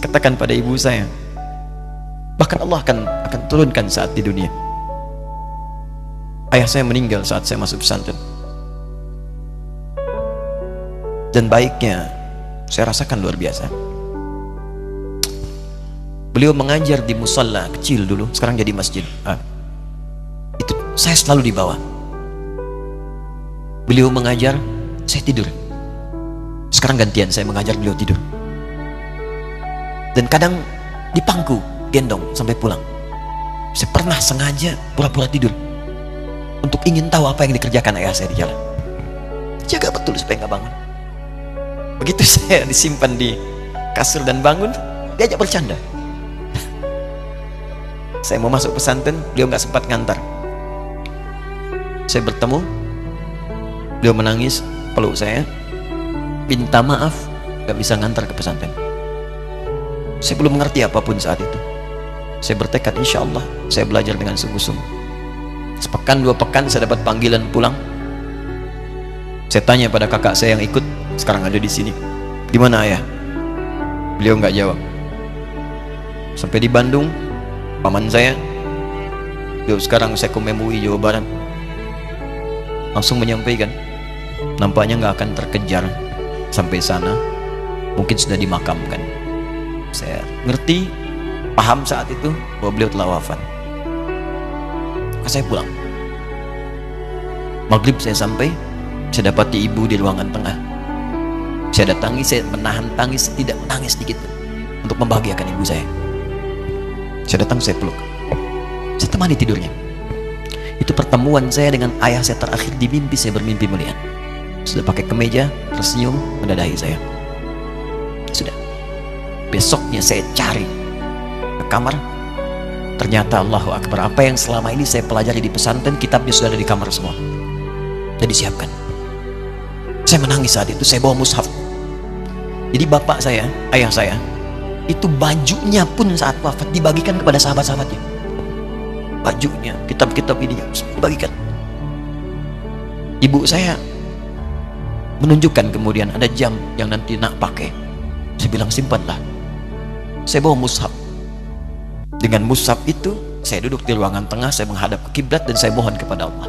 Saya katakan pada ibu saya, bahkan Allah akan turunkan saat di dunia. Ayah saya meninggal saat saya masuk pesantren, dan baiknya saya rasakan luar biasa. Beliau mengajar di musalla kecil dulu, sekarang jadi masjid. Itu saya selalu di bawah. Beliau mengajar, saya tidur. Sekarang gantian, saya mengajar, beliau tidur. Dan kadang dipangku, gendong sampai pulang. Saya pernah sengaja pura-pura tidur untuk ingin tahu apa yang dikerjakan ayah saya di jalan. Jaga betul supaya nggak bangun. Begitu saya disimpan di kasur dan bangun, diajak bercanda. Saya mau masuk pesantren, beliau nggak sempat ngantar. Saya bertemu, beliau menangis, peluk saya, minta maaf, nggak bisa ngantar ke pesantren. Saya belum mengerti apapun saat itu. Saya bertekad, insya Allah saya belajar dengan sungguh-sungguh. Sepekan 2 pekan saya dapat panggilan pulang. Saya tanya pada kakak saya yang ikut, sekarang ada di sini, di mana ayah? Beliau nggak jawab. Sampai di Bandung, paman saya, beliau sekarang Sekom MUI Jawa Barat, langsung menyampaikan, nampaknya nggak akan terkejar sampai sana, mungkin sudah dimakamkan. Saya ngerti, paham saat itu bahwa beliau telah wafat. Maka saya pulang. Maghrib saya sampai, saya dapati ibu di ruangan tengah. Saya datangi, saya menahan tangis, tidak menangis sedikit untuk membahagiakan ibu saya. Saya datang, saya peluk, saya temani tidurnya. Itu pertemuan saya dengan ayah saya terakhir di mimpi. Saya bermimpi melihat sudah pakai kemeja, tersenyum, mendadahi saya. Sudah. Besoknya saya cari ke kamar, ternyata Allahu Akbar, apa yang selama ini saya pelajari di pesantren, kitabnya sudah ada di kamar semua, sudah disiapkan. Saya menangis saat itu. Saya bawa mushaf. Jadi bapak saya, ayah saya, itu bajunya pun saat wafat dibagikan kepada sahabat-sahabatnya. Bajunya, kitab-kitab ini dibagikan. Ibu saya menunjukkan kemudian ada jam yang nanti nak pakai. Saya bilang simpanlah. Saya bawa mushaf. Dengan mushaf itu saya duduk di ruangan tengah, saya menghadap ke kiblat dan saya mohon kepada Allah,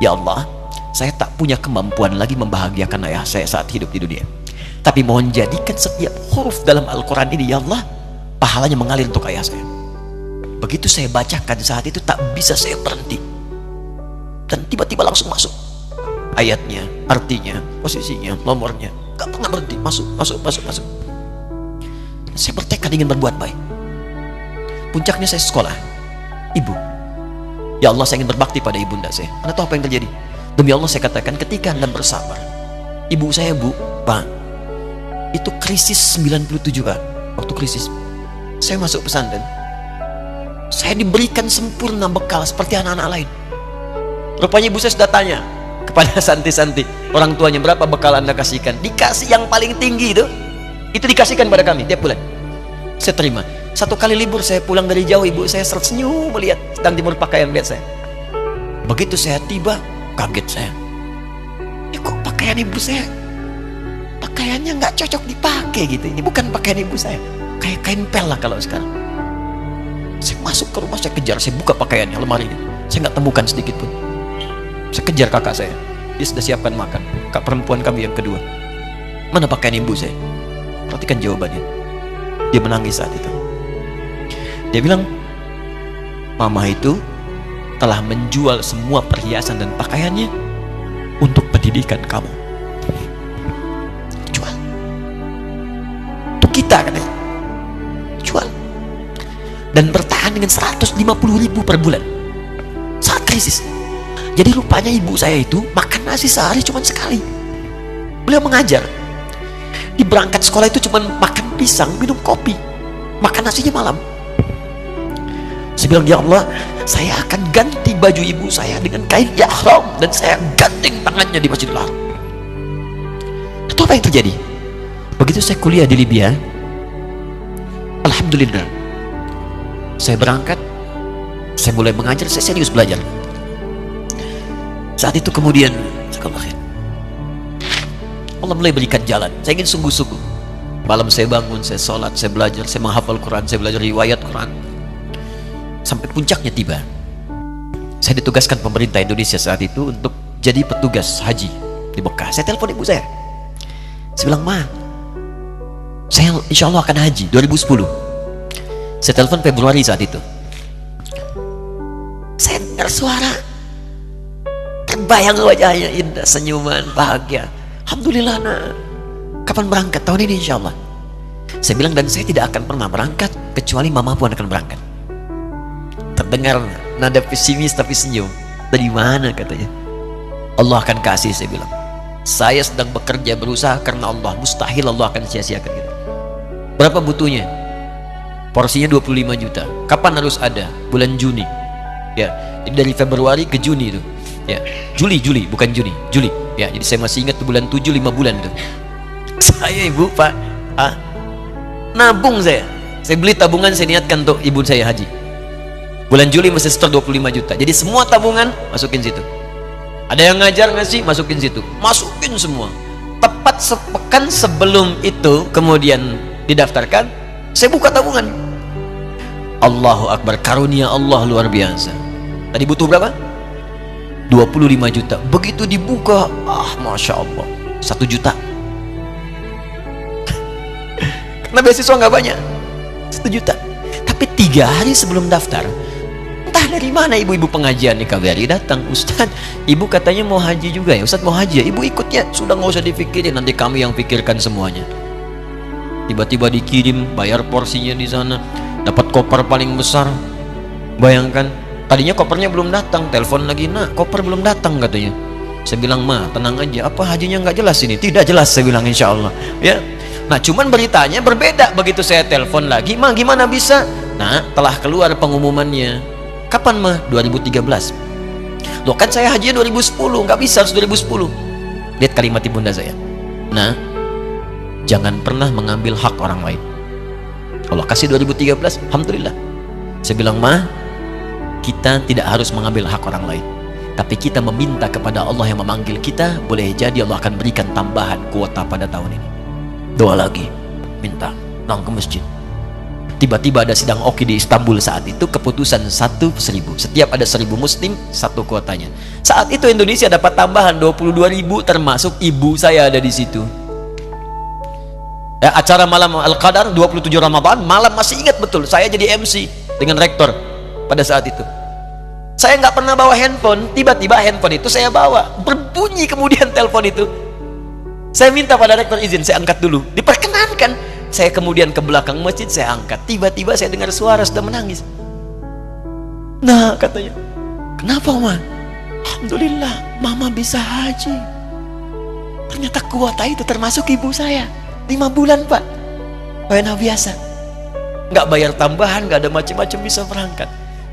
ya Allah, saya tak punya kemampuan lagi membahagiakan ayah saya saat hidup di dunia, tapi mohon jadikan setiap huruf dalam Al-Quran ini, ya Allah, pahalanya mengalir untuk ayah saya. Begitu saya bacakan saat itu, tak bisa saya berhenti, dan tiba-tiba langsung masuk ayatnya, artinya, posisinya, nomornya, gak pernah berhenti, masuk. Saya bertekad ingin berbuat baik. Puncaknya saya sekolah, ibu, ya Allah, saya ingin berbakti pada ibunda saya. Anda tahu apa yang terjadi? Demi Allah saya katakan, ketika Anda bersabar, ibu saya, bu, pak, itu krisis 97 Pak. Waktu krisis saya masuk pesantren, saya diberikan sempurna bekal seperti anak-anak lain. Rupanya ibu saya sudah tanya kepada santi-santi, orang tuanya, berapa bekal Anda kasihkan? Dikasih yang paling tinggi itu dikasihkan pada kami tiap bulan. Saya terima. Satu kali libur saya pulang dari jauh, ibu saya tersenyum melihat sedang timur pakaian lihat saya. Begitu saya tiba, kaget saya. Kok pakaian ibu saya, pakaiannya nggak cocok dipakai gitu. Ini bukan pakaian ibu saya, kayak kain pel lah kalau sekarang. Saya masuk ke rumah, saya kejar, saya buka pakaiannya, lemarinya, saya nggak temukan sedikit pun. Saya kejar kakak saya, dia sudah siapkan makan. Kak perempuan kami yang kedua, mana pakaian ibu saya? Perhatikan jawabannya. Dia menangis saat itu. Dia bilang, mama itu telah menjual semua perhiasan dan pakaiannya untuk pendidikan kamu. Jual. Untuk kita katanya. Jual. Dan bertahan dengan 150.000 per bulan saat krisis. Jadi rupanya ibu saya itu makan nasi sehari cuma sekali. Beliau mengajar. Di berangkat sekolah itu cuma makan pisang, minum kopi, makan nasinya malam. Saya bilang, ya Allah, saya akan ganti baju ibu saya dengan kain ihram dan saya ganting tangannya di Masjidil Haram. Itu apa yang terjadi? Begitu saya kuliah di Libya, alhamdulillah, saya berangkat, saya mulai mengajar, saya serius belajar. Saat itu kemudian Allah mulai berikan jalan. Saya ingin sungguh-sungguh. Malam saya bangun, saya sholat, saya belajar, saya menghafal Quran, saya belajar riwayat Quran. Sampai puncaknya tiba. Saya ditugaskan pemerintah Indonesia saat itu untuk jadi petugas haji di Mekah. Saya telepon ibu saya. Saya bilang, Ma, saya insya Allah akan haji 2010. Saya telepon Februari saat itu. Saya dengar suara, terbayang wajahnya, indah, senyuman, bahagia. Alhamdulillah, nak. Kapan berangkat? Tahun ini insya Allah. Saya bilang, dan saya tidak akan pernah berangkat kecuali mama pun akan berangkat. Terdengar nada pesimis tapi senyum. Dari mana katanya? Allah akan kasih, saya bilang. Saya sedang bekerja berusaha karena Allah, mustahil Allah akan sia-siakan gitu. Berapa butuhnya? Porsinya 25 juta. Kapan harus ada? Bulan Juni. Ya, jadi dari Februari ke Juni itu. Ya, Juli bukan Juni, Juli. Ya, jadi saya masih ingat tuh bulan 7, 5 bulan itu. Saya ibu, Pak, nabung saya beli tabungan, saya niatkan untuk ibu saya haji. Bulan Juli mesti setor 25 juta. Jadi semua tabungan masukin situ. Ada yang ngajar ngasih, masukin situ. Masukin semua. Tepat sepekan sebelum itu kemudian didaftarkan, saya buka tabungan. Allahu Akbar, karunia Allah luar biasa. Tadi butuh berapa? 25 juta. Begitu dibuka, Masya Allah, 1 juta. Karena beasiswa nggak banyak, 1 juta. Tapi 3 hari sebelum daftar, entah dari mana ibu-ibu pengajian di KBRI datang, Ustadz, ibu katanya mau haji juga ya, Ustadz mau haji ya, ibu ikutnya. Sudah nggak usah dipikirin, nanti kami yang pikirkan semuanya. Tiba-tiba dikirim, bayar porsinya di sana, dapat koper paling besar. Bayangkan, tadinya kopernya belum datang, telepon lagi, nak, koper belum datang katanya. Saya bilang, Ma, tenang aja, apa hajinya nggak jelas ini? Tidak jelas, saya bilang, insya Allah. Ya. Nah, cuman beritanya berbeda. Begitu saya telepon lagi, Ma, gimana bisa? Nah, telah keluar pengumumannya. Kapan, Ma? 2013. Loh, kan saya hajinya 2010, nggak bisa, harus 2010. Lihat kalimat ibunda saya. Nah, jangan pernah mengambil hak orang lain. Allah kasih 2013, alhamdulillah. Saya bilang, Ma, kita tidak harus mengambil hak orang lain, tapi kita meminta kepada Allah yang memanggil kita. Boleh jadi Allah akan berikan tambahan kuota pada tahun ini. Doa lagi, minta, datang ke masjid. Tiba-tiba ada sidang oki di Istanbul saat itu, keputusan 1.000. Setiap ada 1.000 muslim, 1 kuotanya. Saat itu Indonesia dapat tambahan 22.000, termasuk ibu saya ada di situ. Ya, acara malam Al-Qadar 27 Ramadan, malam masih ingat betul, saya jadi MC dengan rektor pada saat itu. Saya nggak pernah bawa handphone, tiba-tiba handphone itu saya bawa, berbunyi kemudian telepon itu. Saya minta pada rektor izin, saya angkat dulu, diperkenankan. Saya kemudian ke belakang masjid, saya angkat. Tiba-tiba saya dengar suara sudah menangis. Nah, katanya, kenapa, Ma? Alhamdulillah, Mama bisa haji. Ternyata kuota itu termasuk ibu saya. 5 bulan, Pak. Wena biasa, nggak bayar tambahan, nggak ada macam-macam, bisa berangkat.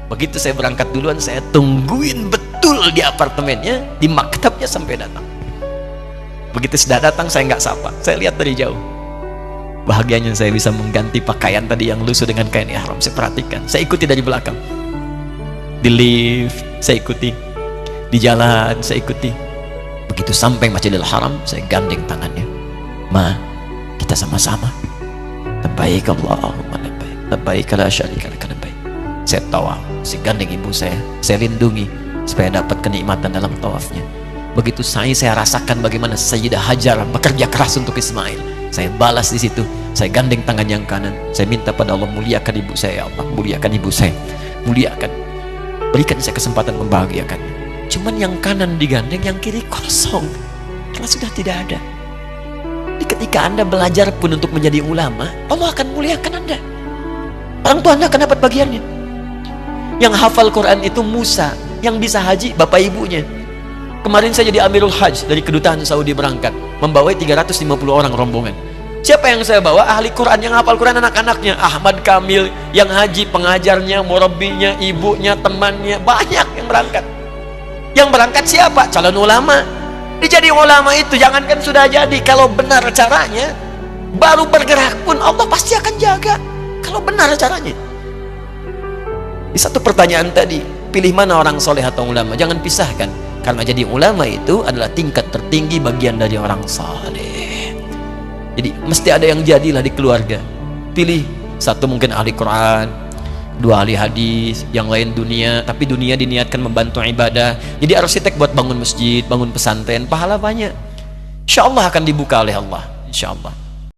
Begitu saya berangkat duluan, saya tungguin betul di apartemennya, di maktabnya sampai datang. Begitu sudah datang, saya nggak sapa, saya lihat dari jauh. Bahagianya saya bisa mengganti pakaian tadi yang lusuh dengan kain ihram. Saya perhatikan, saya ikuti dari belakang. Di lift, saya ikuti. Di jalan, saya ikuti. Begitu sampai Masjidil Haram, saya gandeng tangannya. Ma, kita sama-sama. Labbaik Allahumma labbaik. Labbaik la syarika laka labbaik. Saya tawaf, saya gandeng ibu saya lindungi supaya dapat kenikmatan dalam tawafnya. Begitu saya rasakan bagaimana Sayyidah Hajar bekerja keras untuk Ismail. Saya balas di situ, saya gandeng tangan yang kanan. Saya minta pada Allah, muliakan ibu saya, ya Allah, muliakan ibu saya, muliakan, berikan saya kesempatan membahagiakannya. Cuman yang kanan digandeng, yang kiri kosong, karena sudah tidak ada. Jadi ketika Anda belajar pun untuk menjadi ulama, Allah akan muliakan Anda. Orang tua Anda akan dapat bagiannya. Yang hafal Quran itu Musa, yang bisa haji bapak ibunya. Kemarin saya jadi Amirul Hajj dari kedutaan Saudi berangkat, membawa 350 orang rombongan. Siapa yang saya bawa? Ahli Quran, yang hafal Quran anak-anaknya. Ahmad Kamil yang haji, pengajarnya, murabbinya, ibunya, temannya, banyak yang berangkat. Yang berangkat siapa? Calon ulama. Dia jadi ulama itu, jangankan sudah jadi, kalau benar caranya, baru bergerak pun Allah pasti akan jaga. Kalau benar caranya. Di satu pertanyaan tadi, pilih mana orang soleh atau ulama? Jangan pisahkan. Karena jadi ulama itu adalah tingkat tertinggi bagian dari orang saleh. Jadi mesti ada yang jadilah di keluarga. Pilih satu mungkin ahli Quran, dua ahli hadis, yang lain dunia, tapi dunia diniatkan membantu ibadah. Jadi arsitek buat bangun masjid, bangun pesantren, pahala banyak. Insya Allah akan dibuka oleh Allah, insya Allah.